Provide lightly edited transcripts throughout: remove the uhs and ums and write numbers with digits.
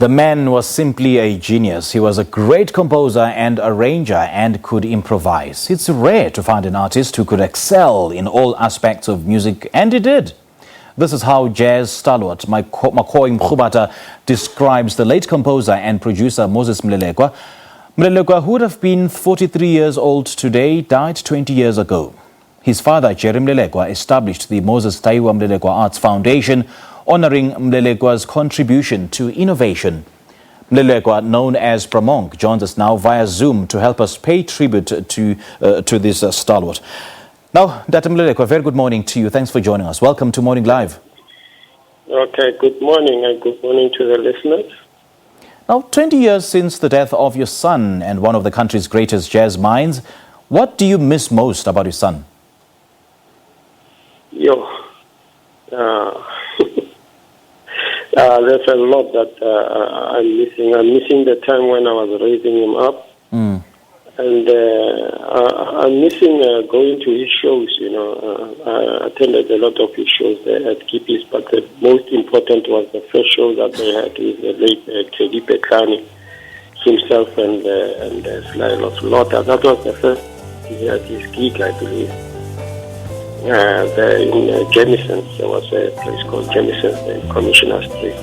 The man was simply a genius. He was a great composer and arranger and could improvise. It's rare to find an artist who could excel in all aspects of music, and he did. This is how jazz stalwart Makhoy Mkhubata describes the late composer and producer Moses Molelekwa. Molelekwa, who would have been 43 years old today, died 20 years ago. His father, Jerry Molelekwa, established the Moses Taiwa Molelekwa Arts Foundation, honoring Molelekwa's contribution to innovation. Molelekwa, known as Bramonk, joins us now via Zoom to help us pay tribute to this stalwart. Now, Dr. Molelekwa, very good morning to you. Thanks for joining us. Welcome to Morning Live. Okay, good morning, and good morning to the listeners. Now, 20 years since the death of your son and one of the country's greatest jazz minds, what do you miss most about your son? There's a lot that I'm missing. I'm missing the time when I was raising him up. And I'm missing going to his shows, I attended a lot of his shows there at Kipis, but the most important was the first show that they had with the late Teddy Pekani himself and Sly Lotta. That was the first at his gig, I believe. There in Jamison's, there was a place called Jamison's in Commissioner Street.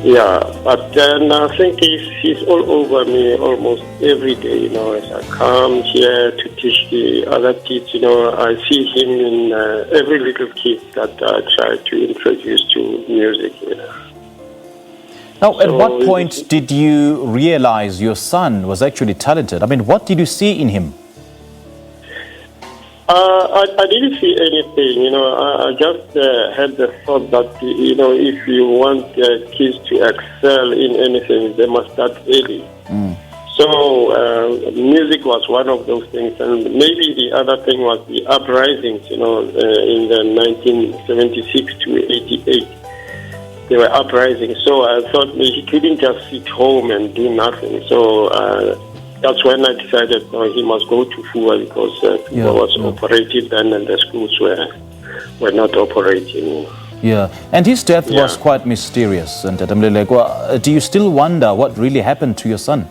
Yeah, but then I think he's all over me almost every day, as I come here to teach the other kids, I see him in every little kid that I try to introduce to music, Now, at what point did you realize your son was actually talented? I mean, what did you see in him? I didn't see anything, I just had the thought that, if you want kids to excel in anything, they must start early. So music was one of those things, and maybe the other thing was the uprisings, in the 1976 to 88. There were uprisings, so I thought he couldn't just sit home and do nothing. So that's when I decided he must go to Fua because Fua was operated then and the schools were not operating. Yeah, and his death was quite mysterious. And do you still wonder what really happened to your son?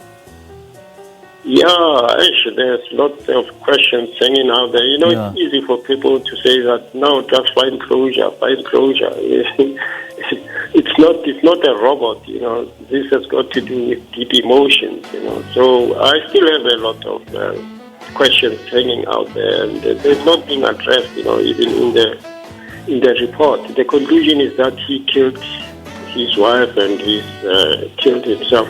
Yeah, actually, there's lots of questions hanging out there. It's easy for people to say that, no, just find closure. It's not a robot, This has got to do with deep emotions, So I still have a lot of questions hanging out there, and they've not been addressed, even in the report. The conclusion is that he killed his wife and he's killed himself.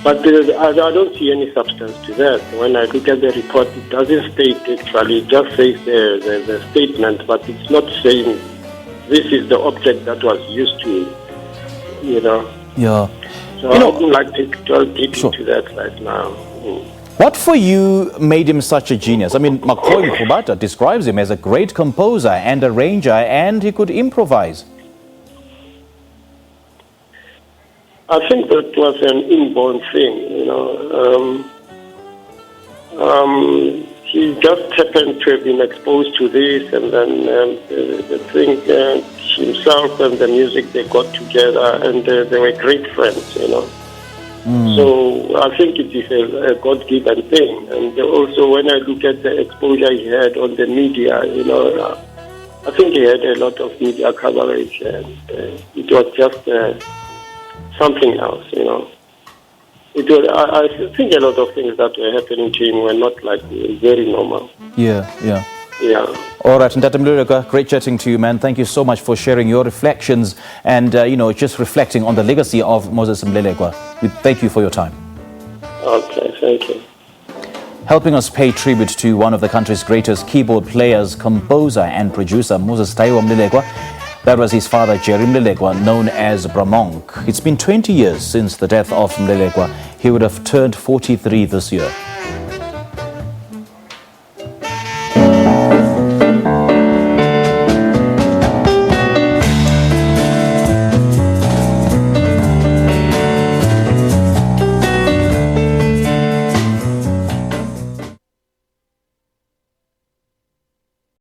But I don't see any substance to that. When I look at the report, it doesn't state actually, it just says the statement, but it's not saying this is the object that was used to, Yeah. So I wouldn't like to go deep into that right now. What for you made him such a genius? I mean, Makhoy Mkhubata describes him as a great composer and arranger, and he could improvise. I think that was an inborn thing, He just happened to have been exposed to this, and then the thing, himself and the music, they got together, and they were great friends, So I think it is a God-given thing. And also when I look at the exposure he had on the media, I think he had a lot of media coverage, and it was just something else, I think a lot of things that were happening to him were not very normal. Yeah. All right, and Dr. Molelekwa, great chatting to you, man. Thank you so much for sharing your reflections and, just reflecting on the legacy of Moses Molelekwa. We thank you for your time. Okay, thank you. Helping us pay tribute to one of the country's greatest keyboard players, composer and producer, Moses Taiwa Molelekwa. That was his father, Jerry Molelekwa, known as Bramonk. It's been 20 years since the death of Molelekwa. He would have turned 43 this year.